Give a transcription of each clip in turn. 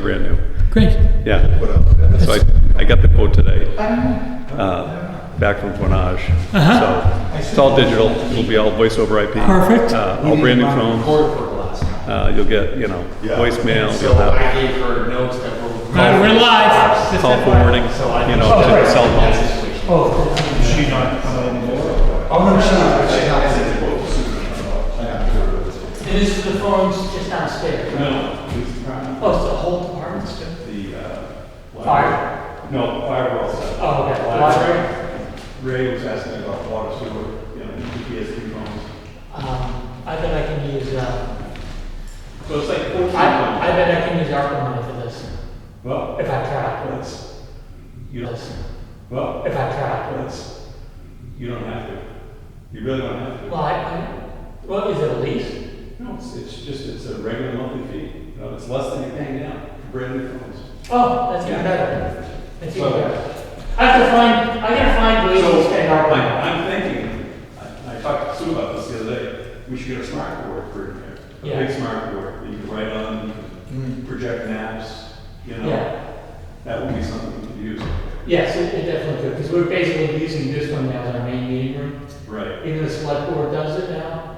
brand new. Great. Yeah. So I got the quote today, back from Vonage. So it's all digital. It'll be all voice over IP. Perfect. All brand new phones. You'll get, voicemail. So You'll have I gave her notes that were. We're live. Just call FYI. forwarding, to cell phones. Oh, Is she not coming anymore? Oh, no, she's not. and this is the phones just downstairs. No. Oh, it's the whole department still? The, Fire? No, firewall set. Oh, okay. Library? Ray was asking about water sewer, PTSD phones. I bet I can use, So it's like 14 I bet I can use ARPA money for this, Well, if I try. that's, you don't, This, well, if I try. that's, you don't have to. You really don't have to. Well, is it a lease? No, it's a regular monthly fee. It's less than you're paying now for brand new phones. Oh, that's even better. That's even So- better. I gotta find ways to spend ARPA money. I'm thinking, I talked to Sue about this the other day, we should get a smart board for here. A Yeah. big smart board that you can write on, you can project maps, Yeah. That would be something we could use. Yes, it definitely could, because we're basically using this one now as our main meeting room. Right. Even the select board does it now.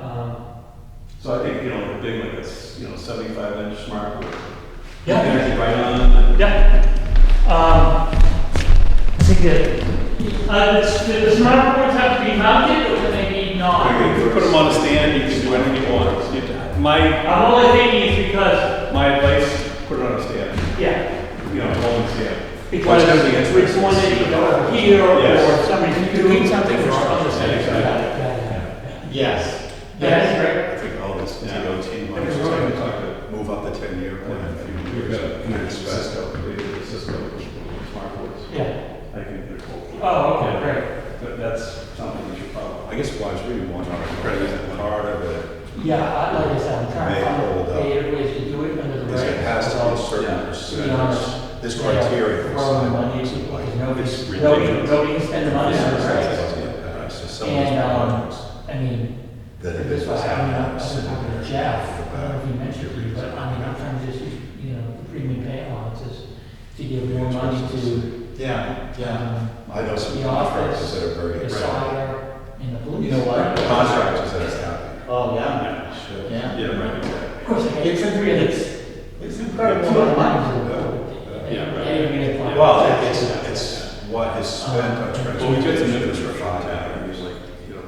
So I think, the big, like a 75-inch smart board. Yeah. You can actually write on. Yeah. I think that, the smart boards have to be mounted, or can they be not? You can put them on a stand, you can do anything you want. I'm only thinking is because, My advice, put it on a stand, yeah, rolling stand. because it's one that you go over here, or Yes. somebody's doing something for other things. Yes. That's right. I think all this DOT money is We're going going to talk to to, move up the 10-year plan a few we've years. got And a it's Cisco, the Cisco smart boards. Yeah. I can get a quote. Oh, okay, great. But that's something we should probably. I guess why is really one part of it Yeah, like I said, I'm trying to May find hold up. creative ways to do it under the is it has to be a regs. certain To be percentage. honest, This they criteria are for throwing sign money, is like. because it's nobody ridiculous. can spend the money on the regs. Some of these And, projects I mean, that it this is. was, I was talking to Jeff, I don't know if he mentioned it, but I'm trying to just, premium pay allowances to give more money to, Yeah, I know some the contractors office, that are very. the fire, and the police. You know what? Contractors that are happy. Oh, yeah. Sure. Yeah. Yeah, right, exactly. Of course, It's a really, it's incredible amount of money. Yeah, right. Well, it's what is spent on transportation. Well, we get some for infrastructure on 5 that, years. like,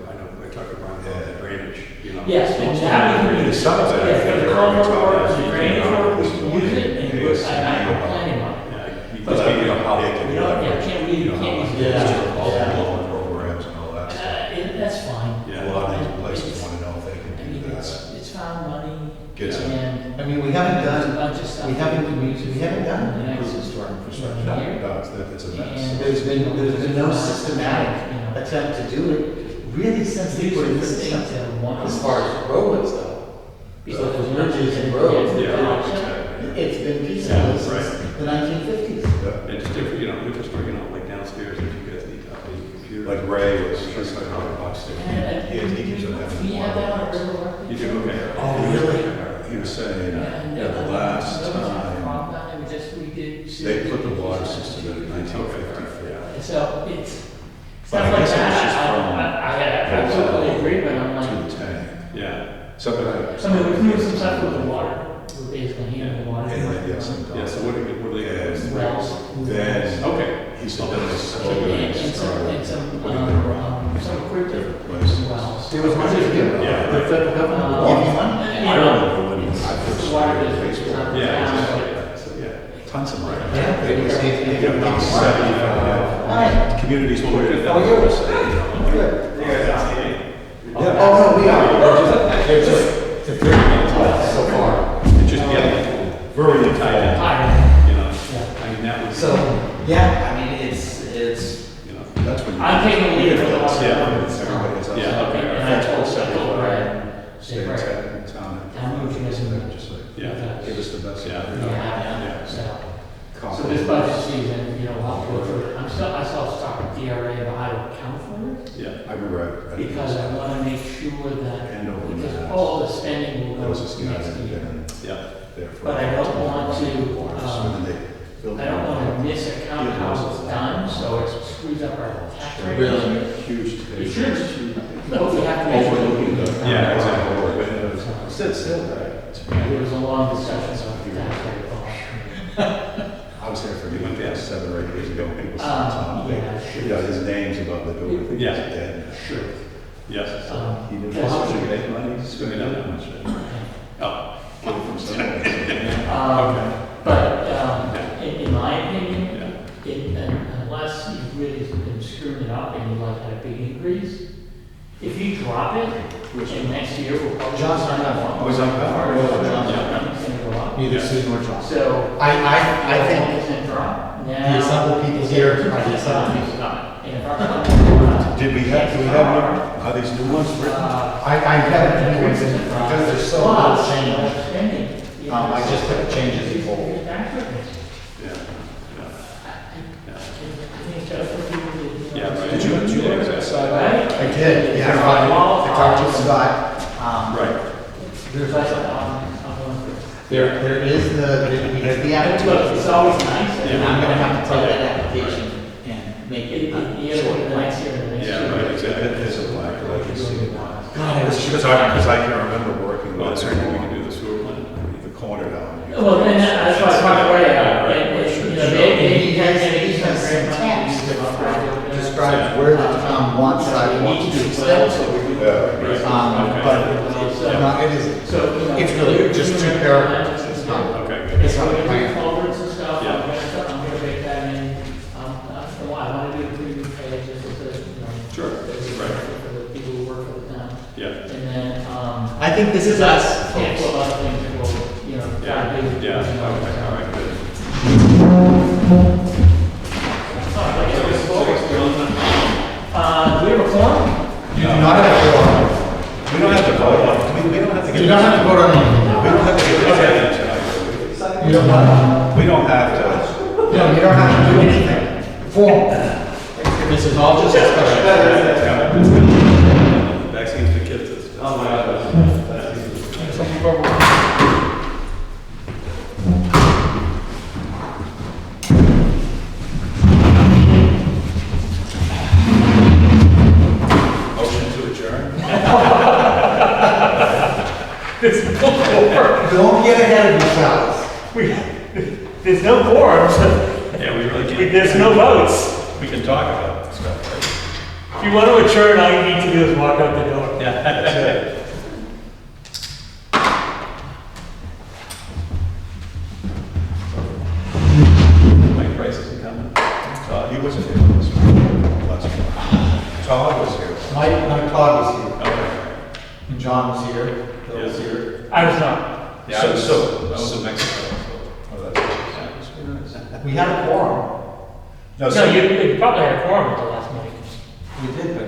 I know, I talked about the drainage, Yes, and that we can use. Some of it, I Yeah, for think, the are culvert already work, talking the about drainage work, we can use it, and Pay we're, us and I'm money. planning on it. Yeah, But like, how they can. Yeah, can't we, You know, can't use yeah, it. all the loan programs and all that stuff. That's fine. Yeah. A lot of these places want to know if they I can mean, do it's, that. it's found money, Get some. and I mean, we haven't there's a done, bunch of stuff. we haven't done Nice. improvements to our infrastructure. No, no, it's a mess. And There's been no systematic attempt to do it, really since they put in the system. As far as roads though. So there's bridges and roads. It's been piecemeal since the 1950s. Yeah. And just different, infrastructure, like downstairs, if you guys need to update your computer. Like Ray was just like $100 he keeps on having. We have that on River Rock. You do, okay. Oh, really? He was saying, the last time, they put the water system in 1954. So it's But stuff I like guess it's just that. from- I absolutely agree, but I'm To like, the tank. Yeah, Something like. I mean, we can do some stuff with the water. We're basically handling the water. And then get some. yeah, so what are they And Wells. then, Okay. he said then they And slowly some, started some putting it around some equipment. different places. Wells. There was money to do. Yeah. The federal government will give you money. I remember when I first The water started district. baseball. Yeah, so, yeah. Tons of money. Yeah. It was, they got about 75 Right. communities put it. Oh, you're good. Yeah. Oh, no, we are. They're just, they're very so far. It's just getting very tight in, Higher. I mean, that was, So, yeah, I mean, it's, That's when you. I'm taking a lead for the water. Yeah. Everybody is up. Yeah, okay. And I told Brad, Stay say, in Brad, town. tell me what you guys are Just like, yeah, give us the best. Yeah. Yeah, so. Coffee. So this budget season, we'll have to go through it. I still stuck with DRA, but I don't account for it. yeah. I remember I. Because I want to make sure that, Andover, because Mass. all the spending will There go was this guy next that had year. been Yeah. there for. But I don't want to, So screws up our tax rate. Really? Huge. It should. But we have to make sure. Overlooking the. Yeah, exactly. Windows. Still, right. There was a long discussion about the tax rate. I was there for, he went there 7 or 8 years ago, people said, Tom, Yeah, sure. you know, his name's above the door, I think he's Yeah. dead. Sure. Yes. He didn't Well, want to make money, he's spending that much. Oh, Get it from somewhere. But in my opinion, yeah. unless you've really been screwing it up and you like had a big increase, if you drop it, and next year we'll probably. John's not on. Was on power. John's It's gonna go up. Neither Sue nor John. So. I think 1% drop. the Now. assembled people here are the assembled It's people. not. And if our company. Do we have, are these new ones written? I haven't, because there's so much change. Spending. I just put the changes in bold. Tax rate. Yeah. I think just for people to. Yeah, right. Did you look at that side? Right? I did, yeah, I talked to Scott. Right. There's like, I'm going through. There is we have the Look, application, it's always nice. and I'm gonna have to take that application and make it Yeah, short. the next year, the next Yeah, year. right, exactly. There's a black, I can see it. God, I was Because I can remember working Well, with certainly we can do the sewer plant. the corner down. Well, and that's why I talked right out, Right. He has some text that describes where the town wants sidewalks to extend to. Yeah. But, no, it isn't. So, you know. It's really just 2 paragraphs, it's not. Okay, good. It's not a plan. Culverts and stuff, Yeah. I'm gonna make that in, I wanna do a preview page, just as a, you know. Sure. Right. For the people who work for the town. Yeah. And then, I think this is us, handful folks. of other things that will, you know. Yeah, try to do, yeah, you know, okay, all right, good. Do we have a forum? You do not have to vote on it. We don't have to vote on it, we don't have to get. You don't have to vote on anything. We don't have to get this tonight. You don't want We don't have to. No, you don't have to do anything. Form. This is all just discussion. Vaccines for kids. Oh, my God. Motion to adjourn? Don't get ahead of yourselves. There's no quorum, so Yeah, we really can't. there's no votes. We can talk about this stuff, right? If you want to adjourn, all you need to do is walk out the door. Yeah, that's it. Mike Price isn't coming. He wasn't here last one. Todd was here. Mike Todd was here. Okay. And John was here. Bill was Yeah. here. I was not. Yeah, I was in Mexico, Oh, that's right. so. We had a quorum. No, No, you probably had a quorum at the last meeting. We did, but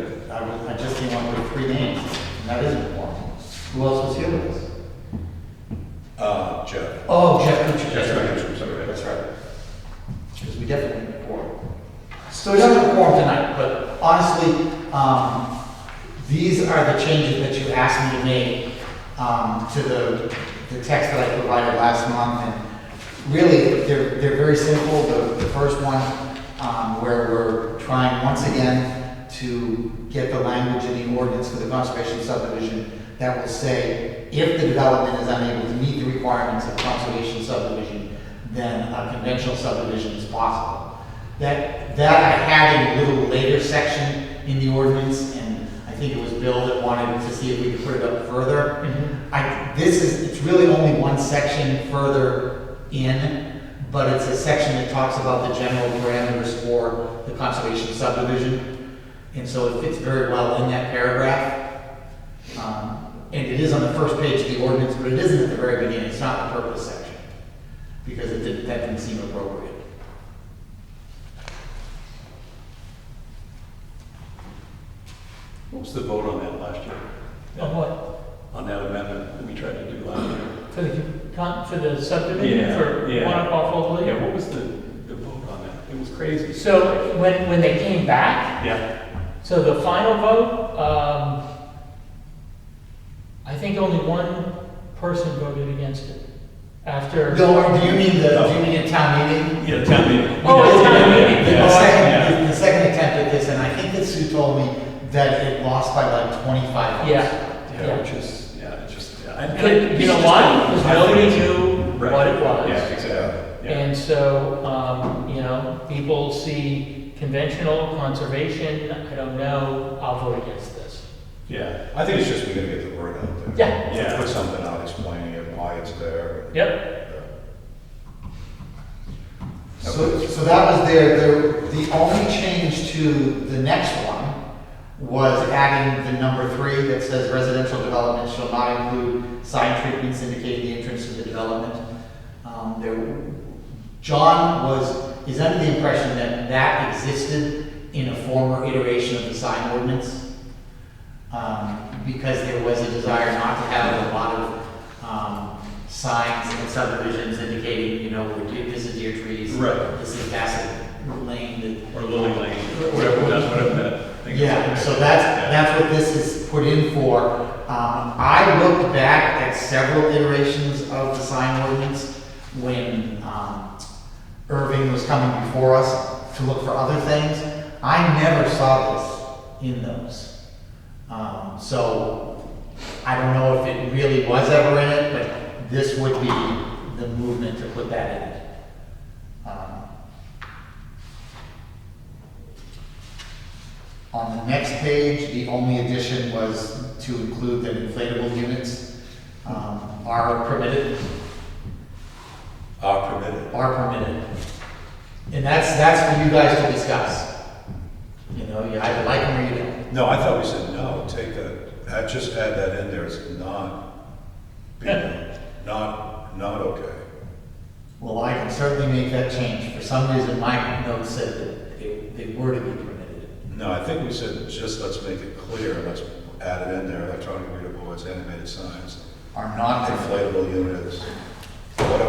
I just didn't want to put 3 names. And that isn't a quorum. Who else was here with us? Jeff. Oh, Jeff Kuchar. That's right, sorry. That's right. Because we definitely had a quorum. So we don't have a quorum tonight, but honestly, these are the changes that you asked me to make to the text that I provided last month. And really, they're very simple. The first one, where we're trying once again to get the language in the ordinance for the conservation subdivision that will say, if the development is unable to meet the requirements of conservation subdivision, then a conventional subdivision is possible. That I had in a little later section in the ordinance, and I think it was Bill that wanted to see if we could put it up further. It's really only one section further in, but it's a section that talks about the general parameters for the conservation subdivision. And so it fits very well in that paragraph. And it is on the first page of the ordinance, but it isn't at the very beginning. It's not the purpose section, because that didn't seem appropriate. What was the vote on that last year? On what? On that amendment that we tried to do last year? For the subdivision, Yeah, for yeah. one up off Old Yeah, Lake? what was the vote on that? It was crazy. So when they came back, Yeah. so the final vote, I think only one person voted against it. After. No, do you mean a town meeting? Yeah, town meeting. Oh, it's town meeting. The second attempt at off by like 25 votes. Yeah, which is, it's just, yeah. And you know why? Because nobody knew Right. what it was. Yeah, exactly. Yeah. And so, you know, people see conventional, conservation, I don't know, I'll vote against this. Yeah. I think it's just we gotta get the word out there. Yeah. Yeah. Put something out explaining it, why it's there. Yep. So that was the only change to the next one was adding the number 3 that says residential development shall not include sign treatments indicating the entrance to the development. John is under the impression that that existed in a former iteration of the sign ordinance, because there was a desire not to have a lot of signs and subdivisions indicating, you know, this is deer trees, Right. this is Bassett Lane. Or Lily Lane, whatever that thing is. Yeah, so that's what this is put in for. I looked back at several iterations of the sign ordinance when Irving was coming before us to look for other things. I never saw this in those. So I don't know if it really was ever in it, but this would be the movement to put that in it. On the next page, the only addition was to include that inflatable units are permitted. Are permitted. Are permitted. And that's for you guys to discuss. You know, you either like them or you don't. No, I thought we said no, take that, just add that in there, it's not, not okay. Well, I can certainly make that change. For some reason, my notes said that they were to be permitted. No, I think we said just let's make it clear, let's add it in there, electronic readable boards, animated signs, Are not permitted. inflatable units,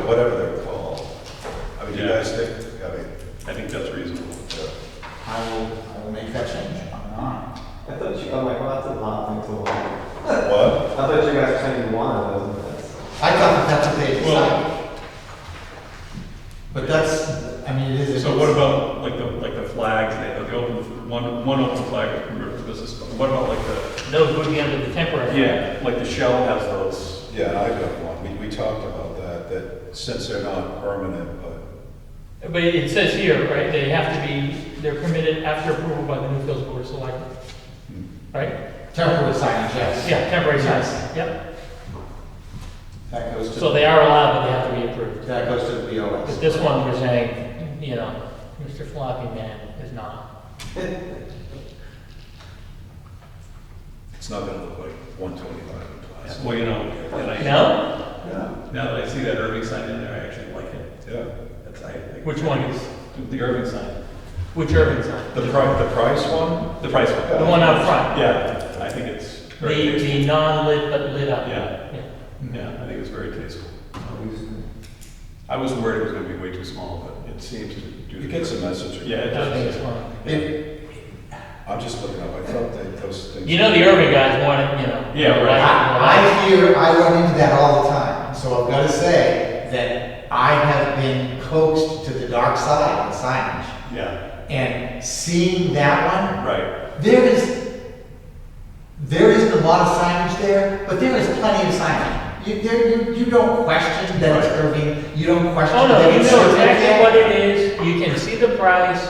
whatever they're called. I mean, you Yeah. guys think, I mean, I think that's reasonable. I will make that change. I'm not. I thought you, oh my god, that's a lot of things to want. what? I thought you guys were saying you wanted those minutes. I thought that's what they Well- decided. But that's, I mean, it is. So what about like the flags, the open, one open flag is permitted for business, but what about like Those would be under the temporary. like the Shell has those. Yeah, I got one, we talked about that since they're not permanent, but But it says here, right, they have to be, they're permitted after approval by the Newfields Board of Selectmen. Right? Temporary signage, yes. Yeah, temporary Yes. signs, yep. That goes to. So they are allowed, but they have to be approved. That goes to the BOS. But this one, we're saying, you know, Mr. Floppy Man is not. it's not gonna look like 125 in plastic. Well, you know, and No? now that I see that Irving sign in there, I actually like it. Yeah. That's, Which one is? The Irving sign. Which urban sign? The price one? The price one. The one out front? Yeah, I think it's very tasteful. The non-lit but lit up. Yeah. Yeah, I think it's very tasteful. I was worried it was gonna be way too small, but it seems to do. It gets a message. Yeah, it I think it's does. fine. I'm just looking up, I thought that those things. You know, the urban guys want it, you know. Yeah, right. I run into that all the time, so I've got to say that I have been coaxed to the dark side on signage. Yeah, And seeing that one, right. there isn't a lot of signage there, but there is plenty of signage. You don't question that it's Irving, you don't question Oh, no, that you it's know Circle exactly K. what it is, you can see the price,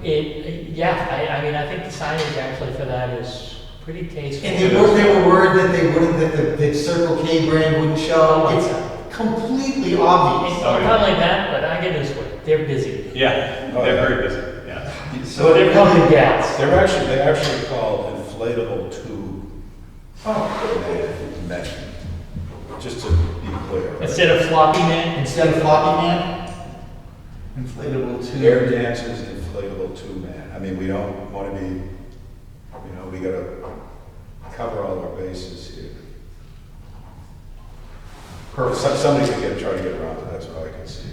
I mean, I think the signage actually for that is pretty tasteful. And they were worried that they wouldn't, that the Circle K brand wouldn't show. It's completely obvious. It's not like that, but I get this way, they're busy. Yeah, Oh, they're yeah. very busy, yeah. So they're pumping gas. They're actually called inflatable tube men, just to be clear. Instead of floppy man, Instead of floppy man, inflatable tube. Air dancers, inflatable tube man. I mean, we don't want to be, we gotta cover all our bases here. Perfect. Somebody could try to get around to that, that's what I can see.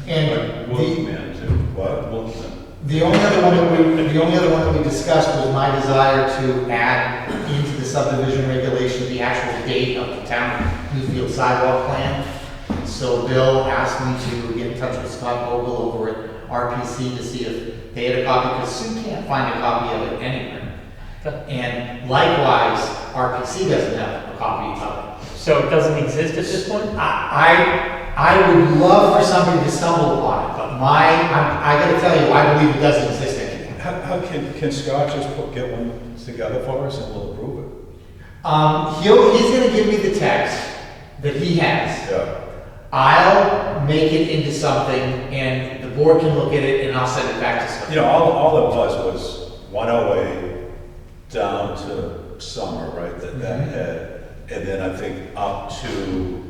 And Wolfman too. What? Wolfman. the only other one that we discussed was my desire to add into the subdivision regulation the actual date of the town Newfield sidewalk plan. So Bill asked me to get in touch with Scott Vogel over at RPC to see if they had a copy, because Sue can't find a copy of it anywhere. And likewise, RPC doesn't have a copy of it. So it doesn't exist at this point? I would love for somebody to stumble upon it, but I gotta tell you, I believe it doesn't exist anymore. How can Scott just get one together for us and we'll approve it? He's gonna give me the text that he has. Yeah. I'll make it into something and the board can look at it and I'll send it back to Scott. You know, all it was 108 down to Summer, right, that head, and then I think up to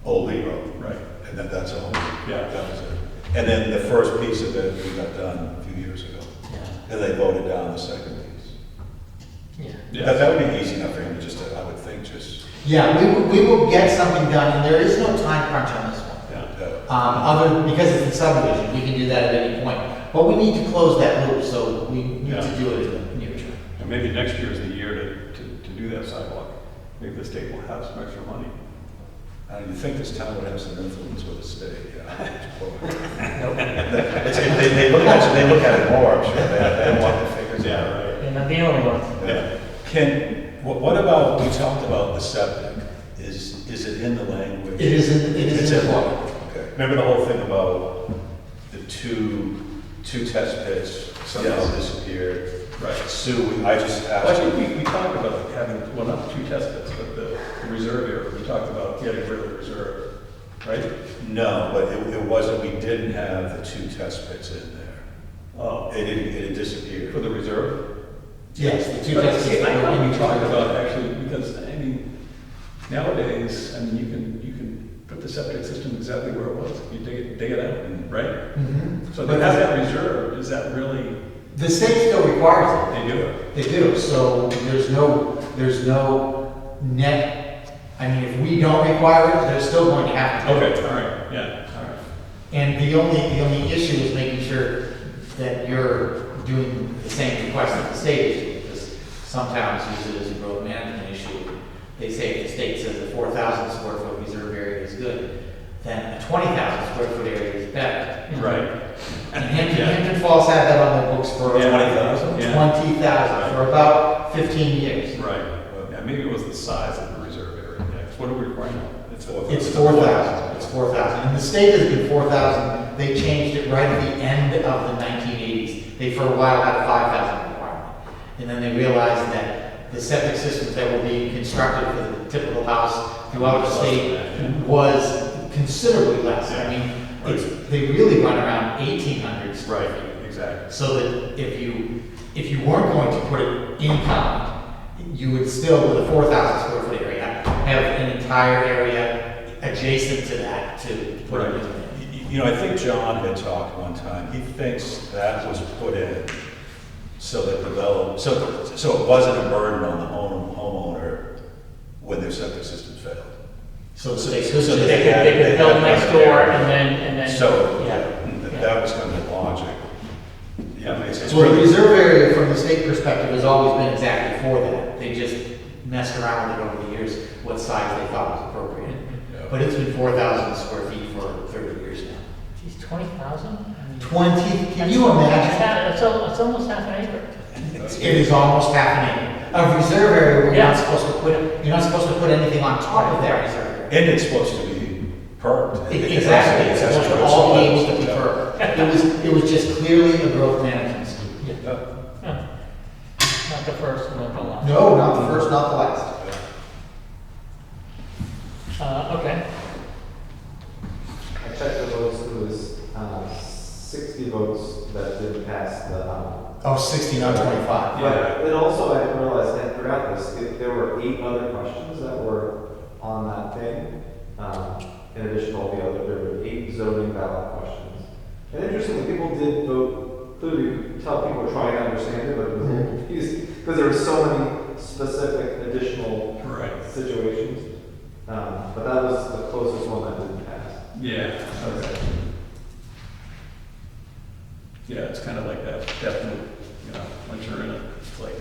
Old Lee Road. Right. And then that's all. Yeah. That was it. And then the first piece of it, we got done a few years ago. Yeah. And they voted down the second piece. Yeah. Yeah. That would be easy enough for him to just, I would think, just, Yeah, we will get something done and there is no time crunch on this one. Yeah. Because it's a subdivision, we can do that at any point. But we need to close that loop, so we need Yeah. to do it in the near term. And maybe next year is the year to do that sidewalk. Maybe the state will have some extra money. you think this town would have some influence with the state, yeah. Nope. They look at it more, I'm sure, they want the figures. Yeah, right. You're not the only one. Yeah. What about, we talked about the septic, is it in the language? It is in the law. Okay, remember the whole thing about the two test pits somehow Yes. disappeared? Right. Sue, I just Well, I asked think you. we talked about having, well, not two test pits, but the reserve area. We talked about getting rid of the reserve, right? No, but it wasn't, we didn't have the two test pits in there. Oh, It disappeared. for the reserve? Yes, the two But tests. see, I thought we talked about actually, because, I mean, nowadays, I mean, you can put the septic system exactly where it was. You dig it out, and right? Mhm. So they have that reserved, is that really, The state still requires it. they do it? They do, so there's no net, I mean, if we don't require it, they're still going to have to do it. Okay, all right, yeah, all right. And the only issue is making sure that you're doing the same request that the state is, because some towns use it as a growth management issue. They say if the state says a 4,000 square foot reserve area is good, then a 20,000 square foot area is better. Right. And Hampton Falls had that on their books for Yeah. 20,000? Yeah. 20,000 for about 15 years. Right, yeah, maybe it was the size of the reserve area, yeah, 'cause what do we require now? It's 4,000. It's 4,000, it's 4,000. And the state has been 4,000, they changed it right at the end of the 1980s. They for a while had a 5,000 requirement. And then they realized that the septic systems that were being constructed for the typical house throughout the state was considerably less. I mean, they really run around 1,800 square Right, feet. exactly. So that if you weren't going to put it in kind, you would still, with a 4,000 square foot area, have an entire area adjacent to that to put it in. You know, I think John had talked one time, he thinks that was put in so that so it wasn't a burden on the homeowner when their septic system failed. So that So- they so could, that They could, they could build next door and then. So, Yeah. that was kind of the logic. Yeah, it's well, the really, reserve area from the state perspective has always been exactly for that. They just messed around with it over the years, what size they thought was appropriate. But it's been 4,000 square feet for 30 years now. Geez, 20,000? 20, can you imagine? It's almost half an acre. It is almost half an acre. A reserve area, where Yeah. you're not supposed to put anything on top of that reserve area. and it's supposed to be perked. Exactly, it's supposed to all be able to be perked. It was just clearly a growth management scheme. Yeah. Huh. Not the first, not the last. No, not the first, not the last. Okay. I checked the votes, it was 60 votes that didn't pass the, Oh, 60, not 25. but it also, I didn't realize, I forgot this, there were 8 other questions that were on that thing. In addition to all the other, there were 8 zoning ballot questions. And interestingly, people did vote, clearly you could tell people were trying to understand it, but it was a little confusing, because there were so many specific additional Right. situations. But that was the closest one that didn't pass. Yeah. Okay. Yeah, it's kind of like that, definitely, you know, once you're in it, it's like,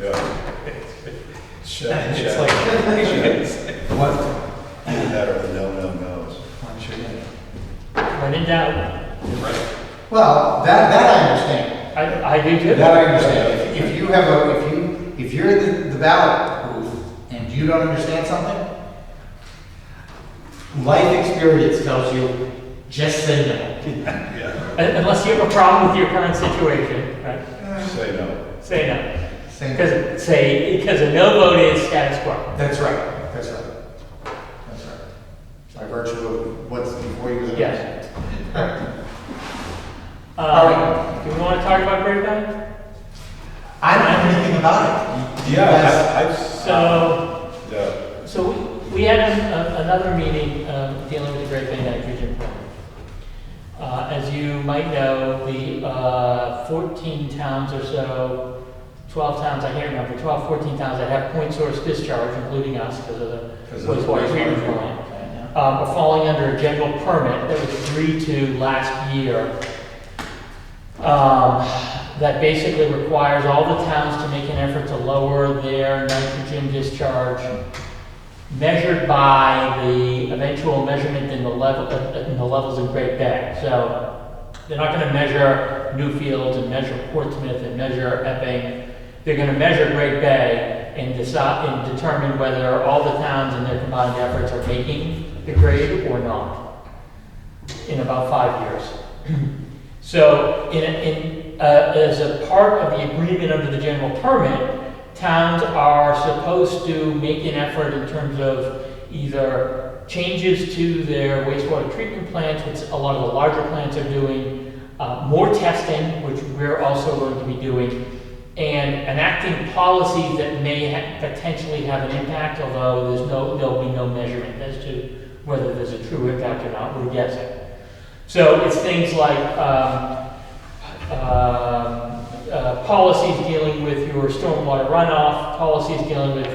Check, It's check. like, what? Either that or the no-no-nos. I'm sure you When in doubt, right, Well, that I understand. I do too. That I understand. If you have if you're in the ballot booth and you don't understand something, life experience tells you, just say no. Yeah, Unless you have a problem with your current situation, right? say no. Say no. Say- Because a no vote is status quo. That's right, that's right. That's right. By virtue of what's before you. Yes. All right. Do we want to talk about Great Bend? I don't know anything about it. You guys- So we had another meeting dealing with the Great Bend nitrogen plan. As you might know, the 14 towns or so, 12 towns, I can't remember, 12, 14 towns that have point source discharge, including us because of the wastewater treatment plant, are falling under a general permit that was agreed to last year. That basically requires all the towns to make an effort to lower their nitrogen discharge measured by the eventual measurement in the levels in Great Bend. So they're not going to measure Newfields and measure Portsmouth and measure Epping. They're going to measure Great Bay and decide and determine whether all the towns in their combined efforts are making the grade or not in about 5 years. So as a part of the agreement under the general permit, towns are supposed to make an effort in terms of either changes to their wastewater treatment plants, which a lot of the larger plants are doing, more testing, which we're also going to be doing, and enacting policies that may potentially have an impact, although there'll be no measurement as to whether there's a true impact or not. We're guessing. So it's things like policies dealing with your stormwater runoff, policies dealing with,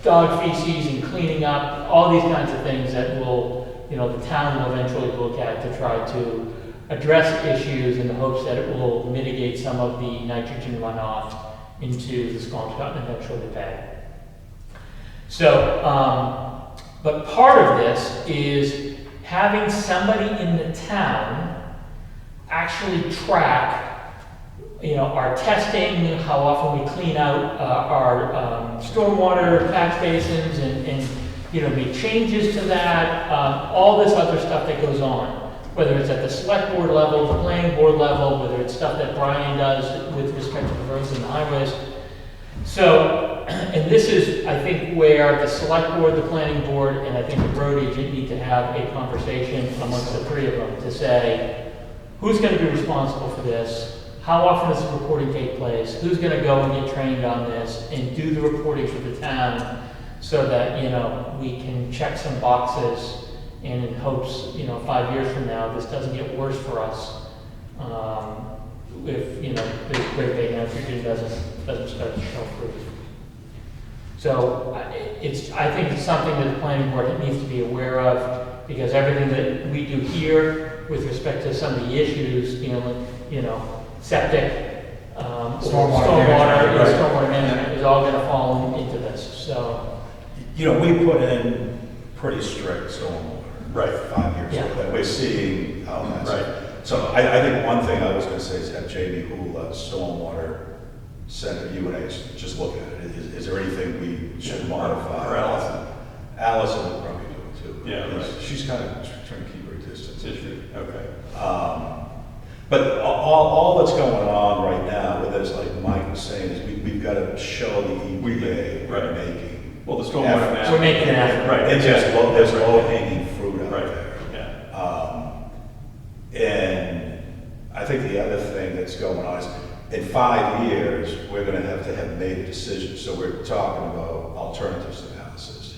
dog feces and cleaning up, all these kinds of things that will, the town will eventually look at to try to address issues in the hopes that it will mitigate some of the nitrogen runoff into the Squamish and eventually the Bay. So, but part of this is having somebody in the town actually track our testing, how often we clean out our stormwater catch basins and make changes to that, all this other stuff that goes on, whether it's at the select board level, the planning board level, whether it's stuff that Brian does with respect to the roads and the highways. So, and this is, I think, where the select board, the planning board, and I think the road agent need to have a conversation amongst the three of them to say, who's going to be responsible for this? How often does the reporting take place? Who's going to go and get trained on this and do the reporting for the town so that, we can check some boxes and in hopes, 5 years from now, this doesn't get worse for us. If, the Great Bay nitrogen doesn't start to show through. So I think it's something that the planning board needs to be aware of because everything that we do here with respect to some of the issues, septic, stormwater management is all going to fall into this. So, We put in pretty strict stormwater. Right. 5 years ago, that we're seeing how that's. Right. So I think one thing I was gonna say is have Jamie Hool, Stormwater Center, UNH, just look at it. Is there anything we should modify? Or Allison. Allison will probably do it too. Yeah, right. She's kind of trying to keep her distance. Is she? Okay. But all that's going on right now, with this, like Mike was saying, is we've got to show the EPA we're making. Well, the stormwater map. We're making an effort. Right. It's just, there's low hanging fruit out Right. there. Yeah. And I think the other thing that's going on is, in 5 years, we're gonna have made a decision. So we're talking about alternatives analysis,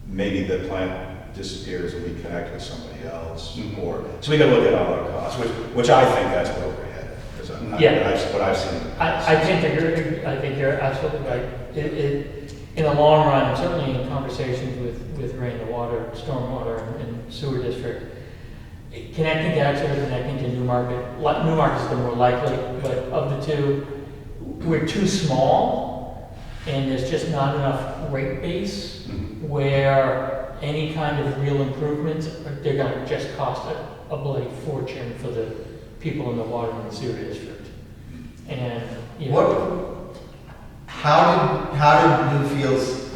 maybe the plant disappears and we connect with somebody else, or, so we gotta look at all our costs, which I think that's where we're headed. Because what I've seen. I think you're absolutely right. In the long run, and certainly in conversations with Ray and the water, stormwater and sewer district, connecting to Exeter, connecting to Newmarket. Newmarket is the more likely, but of the two, we're too small, and there's just not enough rate base where any kind of real improvements, they're going to just cost a bloody fortune for the people in the water and the sewer district. And you know. How did Newfields,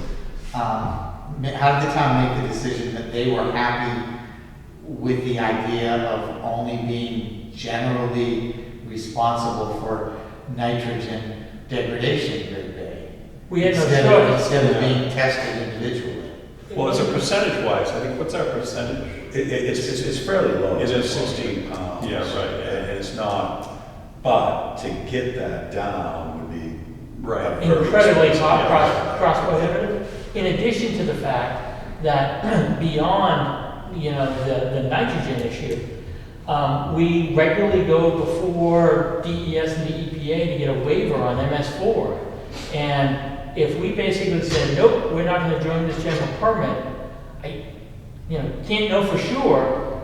how did the town make the decision that they were happy with the idea of only being generally responsible for nitrogen degradation in Great Bay? We had no Instead choice. of being tested individually. Well, it's a percentage-wise, I think, what's our percentage? It's fairly low. It It's is 16 pounds. Yeah, right, yeah. And it's not, but to get that down would be. Right. a very Incredibly expensive- cross prohibitive. In addition to the fact that beyond, you know, the nitrogen issue, we regularly go before DES and the EPA to get a waiver on MS4. And if we basically said, nope, we're not gonna join this general permit, can't know for sure,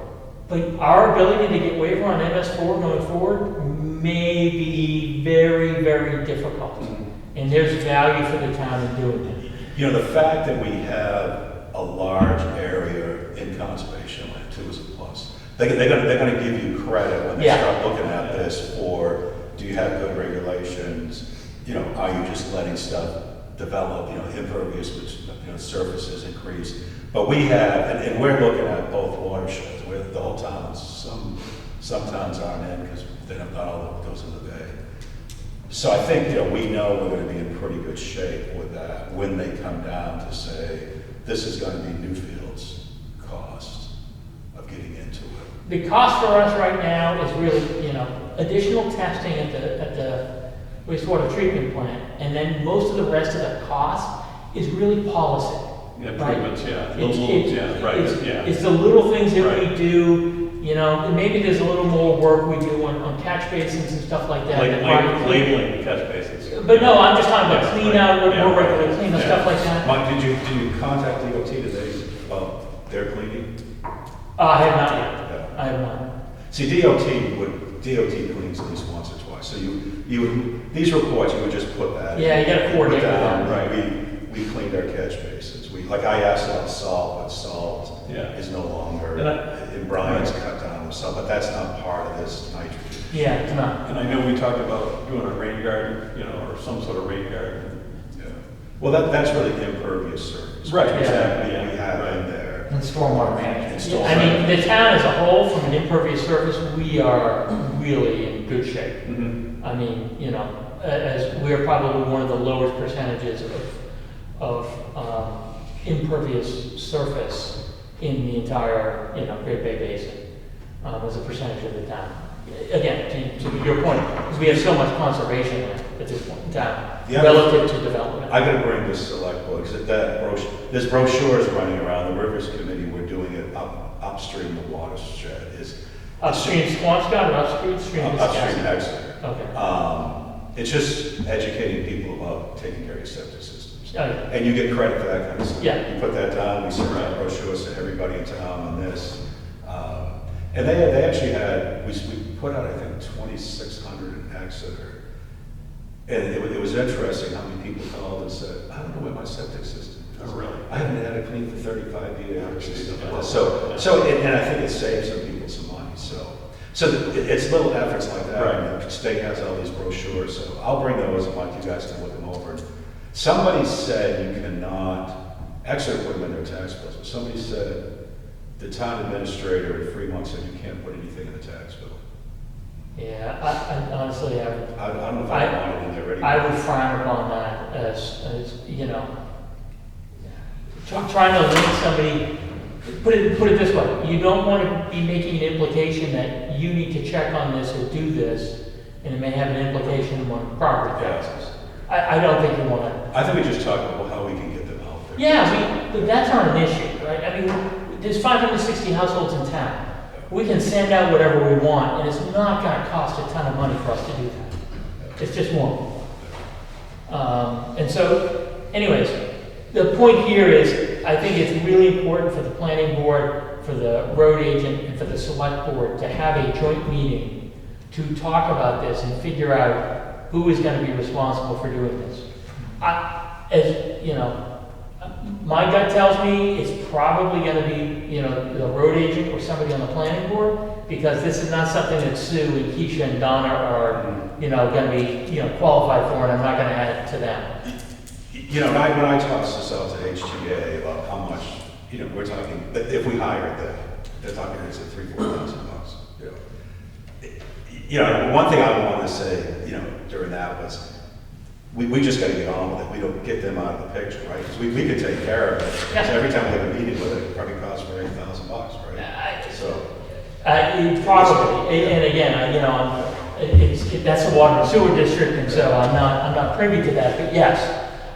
but our ability to get waiver on MS4 going forward may be very, very difficult. And there's value for the town in doing it. You know, the fact that we have a large area in conservation land too is a plus. They're gonna give you credit when they Yeah. start looking at this for, do you have good regulations? You know, are you just letting stuff develop, you know, impervious, surfaces increase? But we have, and we're looking at both watersheds, where the whole town, some towns aren't in because they don't, not all of it goes in the bay. So I think, we know we're gonna be in pretty good shape with that when they come down to say, this is gonna be Newfield's cost of getting into it. The cost for us right now is really, additional testing at the wastewater treatment plant, and then most of the rest of the cost is really policy. Improvements, yeah. It's- Right, it's- yeah. It's the little things that we Right. do, and maybe there's a little more work we do on catch basins and stuff like that. that Brian- Labeling the catch basins. But no, I'm just talking about Yeah, clean right. out, Yeah, more right. regular clean and Yeah. stuff like that. Mike, did you contact DOT today about their cleaning? I have not yet. Yeah. I have not. See, DOT cleans at least once or twice, so these reports, you would just put that. Yeah, you gotta coordinate Put with down, them. right, we cleaned our catch basins, I asked about salt, but salt Yeah. is no longer, And and Brian's cut down on salt, but that's not part of this nitrogen. Yeah, it's not. And I know we talked about doing a rain garden, or some sort of rain garden. Yeah. Well, that's really impervious surface. Right, which exactly, We yeah, have right. in there. And stormwater management. It's still- I mean, the town as a whole, from an impervious surface, we are really in good shape. Mm-hmm. I mean, as we're probably one of the lowest percentages of impervious surface in the entire, Great Bay Basin, as a percentage of the town. Again, to your point, because we have so much conservation land at this point in time, Yeah. relative to development. I gotta bring this select book, because there's brochures running around, the Rivers Committee, we're doing it upstream the watershed, Upstream Swampscott or upstream upstream Wisconsin? Exeter. Okay. It's just educating people about taking care of your septic systems. Oh, yeah. And you get credit for that kind of stuff. Yeah. You put that down, we send out brochures to everybody in town on this. And they actually had, we put out, I think, 2,600 in Exeter. And it was interesting how many people called and said, I don't know where my septic system is. Oh, really? I haven't had it cleaned for 35 years. And I think it saves some people some money, it's little efforts like that. Right. And the state has all these brochures, so I'll bring those, and Mike, you guys can look them over. Somebody said you cannot, Exeter put them in their tax bills, but somebody said, the town administrator in Fremont said you can't put anything in the tax bill. Yeah, I honestly, I don't know if I want it in there already. I would frown upon that as trying to link somebody, put it this way, you don't want to be making an implication that you need to check on this or do this, and it may have an implication on property taxes. I don't think you want to. I think we just talked about how we can get them out there. Yeah, but that's not an issue, right? I mean, there's 560 households in town. We can send out whatever we want, and it's not gonna cost a ton of money for us to do that. It's just won't. And so, anyways, the point here is, I think it's really important for the planning board, for the road agent, and for the select board to have a joint meeting to talk about this and figure out who is gonna be responsible for doing this. My gut tells me it's probably gonna be, the road agent or somebody on the planning board, because this is not something that Sue and Keisha and Donna are, gonna be, qualified for, and I'm not gonna add to them. When I talk to HTA about how much, we're talking, if we hired them, they're talking, it's at $3,000-4,000. One thing I wanted to say, during that was, we just gotta get on with it. We don't get them out of the picture, right? Because we can take care of it. Yeah. So every time we have a meeting with it, it probably costs for $8,000, right? So, Probably, and again, that's a water and sewer district, and so I'm not privy to that, but yes,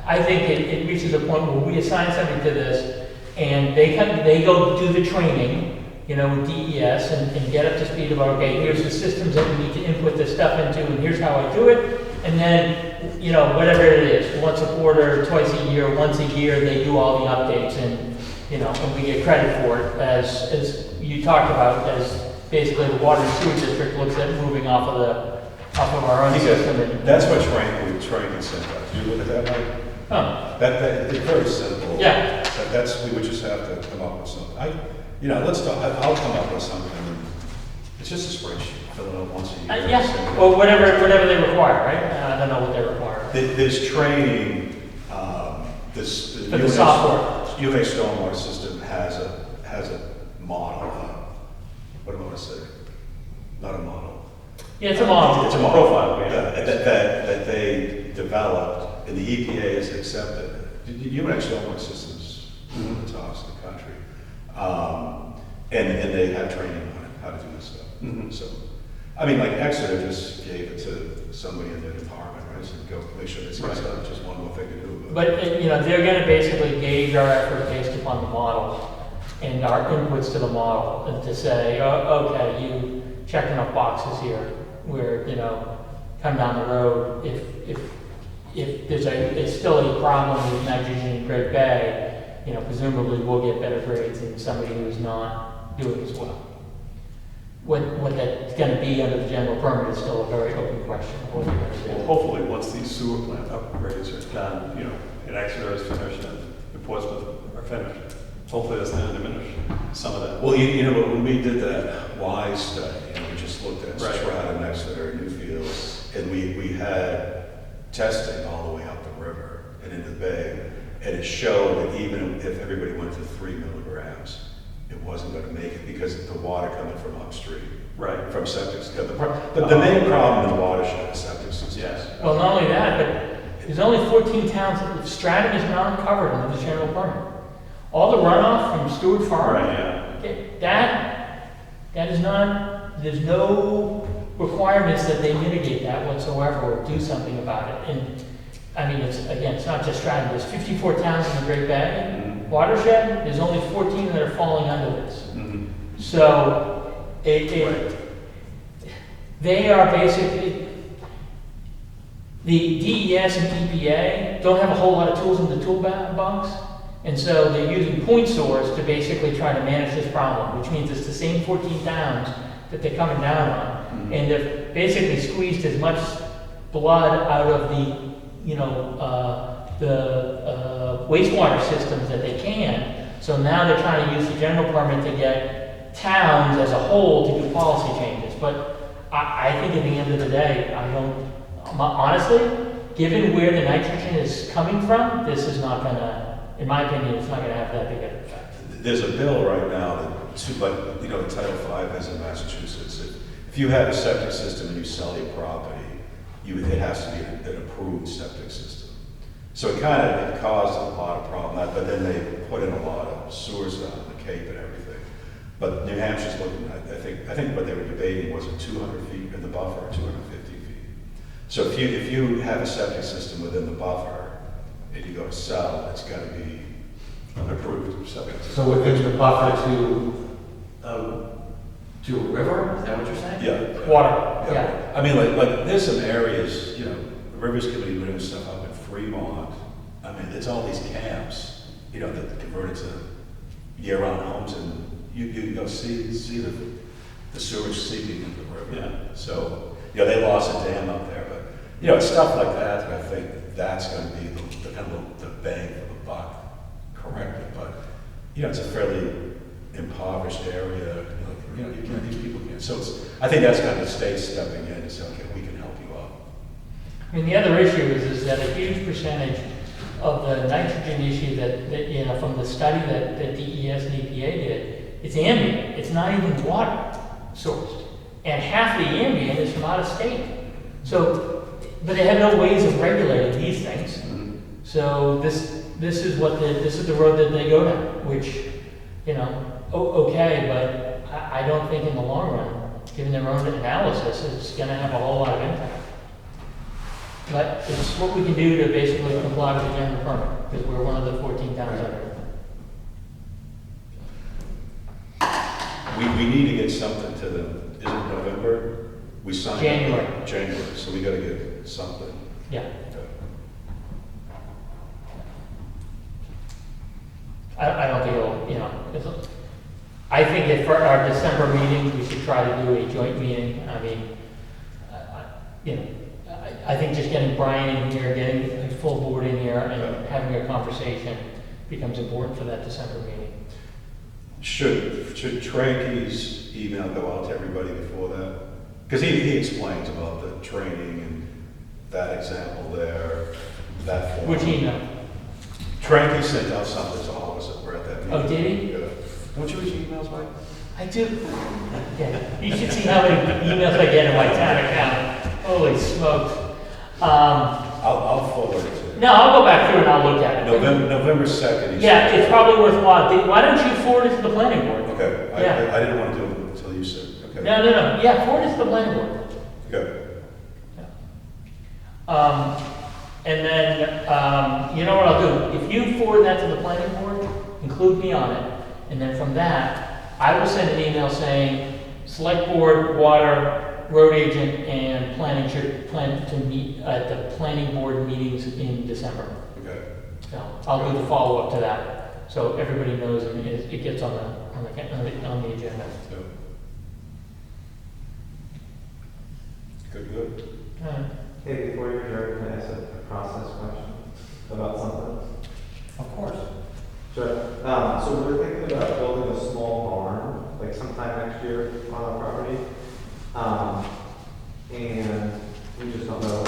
I think it reaches a point where we assign somebody to this, and they go do the training, with DES, and get up to speed about, okay, here's the systems that we need to input this stuff into, and here's how I do it, and then, whatever it is, once a quarter, twice a year, once a year, they do all the updates, and we get credit for it, as you talked about, as basically the water and sewer district looks at moving off of our own system. that's what Frank sent out. Did you look at that, Mike? Huh. It's very simple. Yeah. We would just have to come up with something. I'll come up with something. It's just a spreadsheet, fill it out once a year. Yeah, or whatever they require, right? I don't know what they require. There's training, For the software. UMA stormwater system has a model, what do I want to say? Not a model. Yeah, it's a model. It's a model profile, that they developed, and the EPA has accepted. UMA stormwater systems, one of the tops in the country. And they have training on it, how to do this stuff. So, like Exeter just gave it to somebody in their department, right? So go make sure it's not just one more thing to do. But, they're gonna basically gauge our effort based upon the model and our inputs to the model, and to say, oh, okay, you checked enough boxes here, where, come down the road, if there's still a problem with nitrogen in Great Bay, presumably we'll get better grades than somebody who's not doing as well. What that's gonna be under the general permit is still a very open question. What we're gonna do. Well, hopefully, once these sewer plant upgrades are done, and Exeter is finished and Portsmouth are finished, hopefully that's going to diminish some of that. Well, when we did that WISE study, we just looked at Right. Strata, Exeter, Newfields, and we had testing all the way up the river and into the bay, and it showed that even if everybody went to 3 milligrams, it wasn't going to make it because of the water coming from upstream. Right. From septic. The main problem in the watershed is septic systems. Yes. Well, not only that, but there's only 14 towns, Stratham is not covered under the general permit. All the runoff from Stewart Farm, Right, yeah. okay, that is not, there's no requirements that they mitigate that whatsoever or do something about it. And, it's not just Stratham, there's 54 towns in the Great Bay watershed, there's only 14 that are falling under this. So, they are basically, the DES and EPA don't have a whole lot of tools in the toolbox, and so they're using point source to basically try to manage this problem, which means it's the same 14 towns that they're coming down on, and they've basically squeezed as much blood out of the, wastewater systems that they can. So now they're trying to use the general permit to get towns as a whole to do policy changes. But I think at the end of the day, honestly, given where the nitrogen is coming from, this is not gonna, in my opinion, it's not gonna have that big of an effect. There's a bill right now that, the Title V is in Massachusetts. If you have a septic system and you sell your property, it has to be an approved septic system. So it caused a lot of problems, but then they put in a lot of sewer stuff on the Cape and everything. But New Hampshire's looking at, I think what they were debating was 200 feet in the buffer, or 250 feet. So if you have a septic system within the buffer and you go to sell, it's got to be an approved septic system. So within the buffer to a river, is that what you're saying? Yeah. Water, yeah. There's some areas, the Rivers Committee doing stuff up in Fremont. It's all these camps, that converted to year-round homes, and you can go see the sewage seeping into the river. Yeah. So, they lost a dam up there, but, it's stuff like that I think that's going to be the bang for the buck, correctly. But, it's a fairly impoverished area, you know, you can't, these people can't. So it's, I think that's kind of the state stepping in and saying, okay, we can help you out. I mean, the other issue is that a huge percentage of the nitrogen issue that, you know, from the study that DES and EPA did, it's ambient, it's not even water sourced. And half the ambient is from out of state. So, but they have no ways of regulating these things. So this is the road that they go down, which, you know, okay, but I don't think in the long run, given their own analysis, it's gonna have a whole lot of impact. But it's what we can do to basically comply with the general permit, because we're one of the 14 towns under it. We need to get something to them. Is it November? We signed. January. January, so we gotta get something. Yeah. I don't think it'll, you know, I think that for our December meeting, we should try to do a joint meeting. I mean, you know, I think just getting Brian in here, getting a full board in here and having a conversation becomes important for that December meeting. Should Tranky's email go out to everybody before that? Because he explains about the training and that example there, that form. Which email? Tranky sent out something to all of us that were at that meeting. Oh, did he? Yeah. Don't you read your emails, Mike? I do. Yeah, you should see how many emails I get in my town account. Holy smokes. I'll forward it to you. No, I'll go back through and I'll look at it. November 2nd. Yeah, it's probably worthwhile. Why don't you forward it to the planning board? Okay, Yeah. I didn't want to do it until you said, okay. No. Yeah, forward it to the planning board. Good. And then, you know what I'll do? If you forward that to the planning board, include me on it, and then from that, I will send an email saying, select board, water, road agent, and planning should plan to meet at the planning board meetings in December. Okay. So I'll do the follow-up to that, so everybody knows and it gets on the agenda. So. Good. All right. Hey, before you adjourn, can I ask a process question about something? Of course. Sure. So we're thinking about building a small barn, like sometime next year on our property. And we just don't know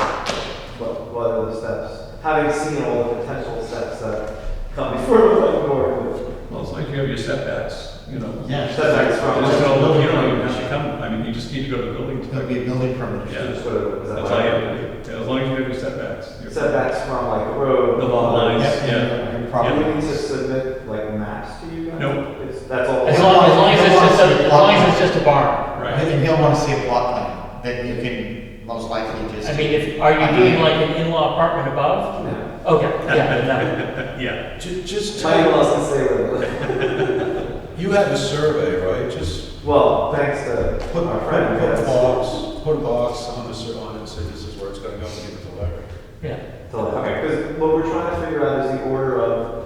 what are the steps. Having seen all the potential steps that come before the planning board. Well, as long as you have your setbacks, you know. Yeah. Setbacks from. Just go, you don't even have to come, I mean, you just need to go to the building. It's gonna be a building permit. Yeah. Just sort of, is that That's all you have to do. Yeah, as long as you have your setbacks. setbacks from like the road. The lot lines, Yeah, yeah. your Do property. we need to submit like maps to you guys? Nope. That's all. As long as it's just a barn. Right. And he'll wanna see a plot plan that you can most likely just. I mean, are you doing like an in-law apartment above? No. Okay, yeah, Yeah. Just My in-laws can stay with us. you have a survey, right? Just Well, thanks to put our friend. a yes. put a box on on it and say this is where it's gonna go and give it to Larry. yeah. Okay, because what we're trying to figure out is the order of,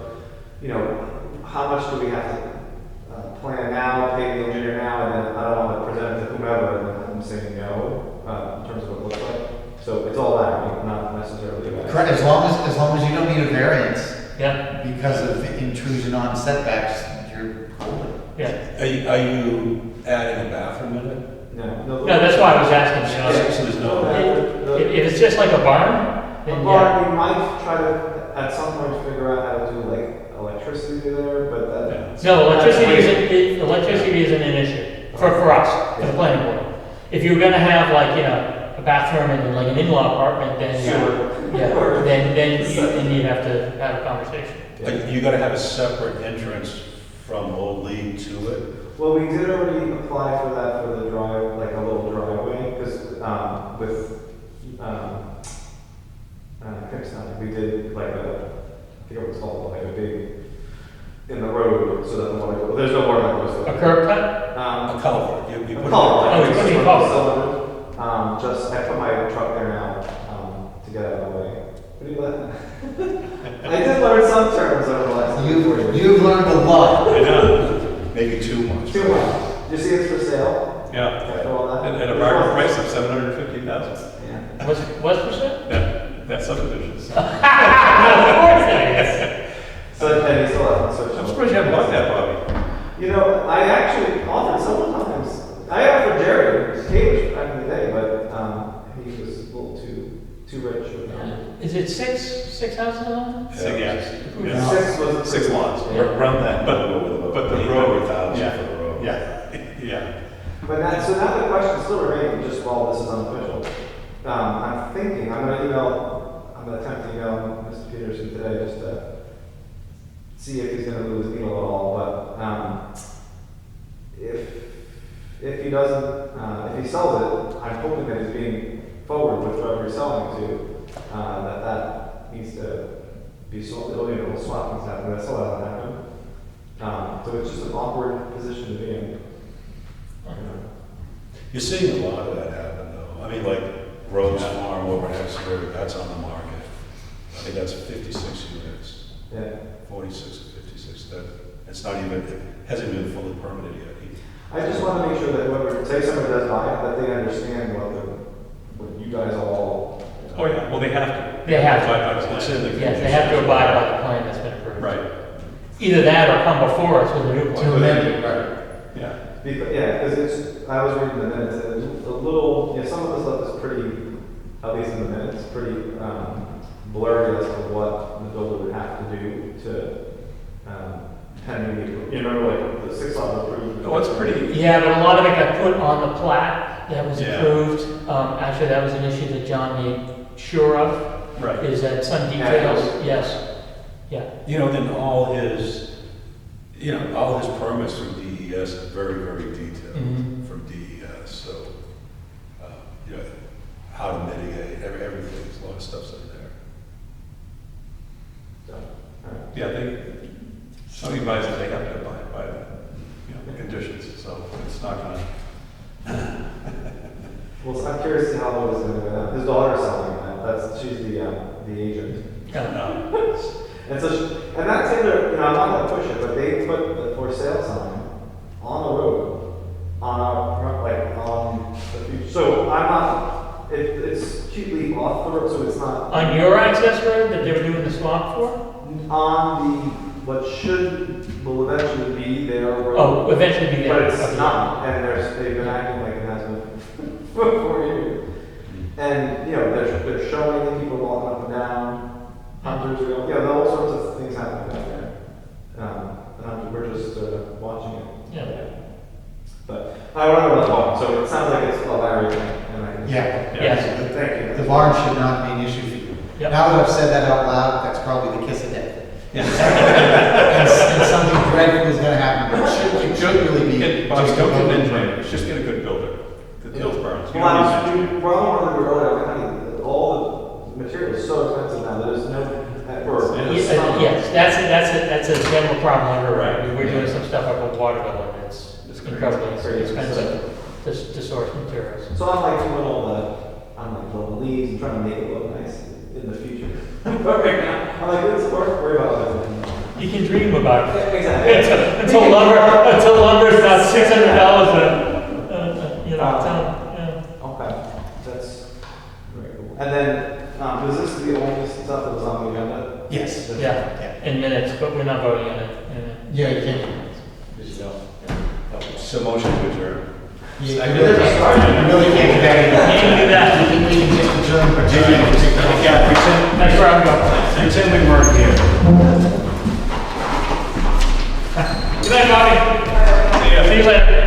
you know, how much do we have to plan now, pay the engineer now, and then I don't want to present it to whomever and then have them say no, in terms of what it looks like. So it's all that, right? Not necessarily. Correct, as long as you don't need a variance Yeah, because of intrusion on setbacks, you're golden. yeah. Are you adding a bathroom in it? No, No, that's why I was asking, you know. So there's no. If it's just like a barn, then yeah. Well, we might try to, at some point, figure out how to do like electricity there, but that. No, electricity isn't an issue for us, for the planning board. If you're gonna have like, you know, a bathroom and like an in-law apartment, then, Sure. yeah, then you'd have to have a conversation. You gotta have a separate entrance from Old League to it? Well, we did already apply for that for the drive, like a little driveway, because with we did like a, I forget what it's called, like a big in the road, so that the water, well, there's no water that goes through. A curb cut? A culvert. You put it- Oh, it's gonna be a culvert. Just, I put my truck there now, to get out of the way. What do you let? I did learn some terms over the last 4 years. You've learned a lot. I know, Maybe too much. Too much. You see it's for sale? yeah. After all that? At a market price of $750,000. Yeah. What's percent? That subdivision. Of course it is. So, and he still hasn't switched. I'm surprised you haven't bought that, Bobby. You know, I actually offered several times today, but, he was a little too rich with them. Is it six houses on it? Yeah. Six was. 6 lots. Run that But- number with but about the road- 800,000 yeah. for the road. Yeah. But now, so now the question still remains, just while this is unofficial. I'm thinking, I'm gonna attempt to email Mr. Peterson today just to see if he's gonna move his needle at all, but, if he doesn't, if he sells it, I'm hoping that he's being forward with whoever he's selling to, that needs to be sold, it'll swap things happen, that still hasn't happened. So it's just an awkward position to be in. You're seeing a lot of that happen, though. I mean, like Rose Farm over in Exeter, that's on the market. I think that's 56 units, Yeah. 46 or 56. It's not even, it hasn't been fully permitted yet. I just want to make sure that whoever, say somebody does buy it, that they understand what you guys all. Oh, yeah, well, they have to. They have to. Abide by the It's plan. in the Yes, they have to abide by the plan that's been approved. Right, Either that or come before us with a new To plan. amend it, right. yeah. Because I was reading the minutes, and it's a little, some of the stuff is pretty, at least in the minutes, pretty blurry as to what the builder would have to do to, you remember like the 6 lot approved? Oh, it's pretty, Yeah, but a lot of it got put on the plat that was Yeah. approved. Actually, that was an issue that John made sure of, right. is that some details, yes. Yeah, You know, then all his permits from DES are very, very detailed Mhm. from DES, so, you know, how to mitigate, everything, there's a lot of stuff's in there. So, all right. Yeah, some advisors, they have to abide by the conditions, so it's not gonna. Well, I'm curious to see how long it's going to go down. His daughter's selling that, she's the agent. And so, and that's in there, I'm not gonna push it, but they put the for sale sign on the road, on our, like, on the future. So I'm not, it's cheaply off the road, so it's not on your access road that they were doing the swap for? on what will eventually be their road. Oh, eventually be there. But it's Okay. not, and they've been acting like it has been for 4 years. And, they're showing the people walking up and down. Hunters, all sorts of things happening out there. And we're just watching it. Yeah. But I remember the phone, so it sounds like it's a Larry thing. And I can Yeah. Yes. Thank The you. barn should not be an issue for you. Yep. Now that I've said that out loud, that's probably the kiss of death. Yeah. And something dreadful is gonna happen, but it should really be. Get, Bobby, just don't a get an building engineer, permit. just get a good builder that builds barns. You Well, don't need an engineer. we're all running earlier, honey, all the material is so expensive now, there's no, for. Yes, that's a general problem under, Right. we're doing some stuff up at Waterville, and it's crazy. incredibly Crazy. expensive to source materials. So I'm like doing I'm like the leaves and trying to make it look nice in the future. But right now, I'm like, let's worry about it. You can dream about it. Exactly. Until lumber's not $600 Okay, that's very cool. And then, was this the only stuff that was on the agenda? Yes. Yeah, in minutes, but we're not voting on it. Yeah, you can. Did you know? So motion to adjourn. You really can't do that. Can't do that. You can just adjourn, but you can't. Yeah, pretend, Thanks for having me. pretend we weren't here. Good night, Bobby. See you later.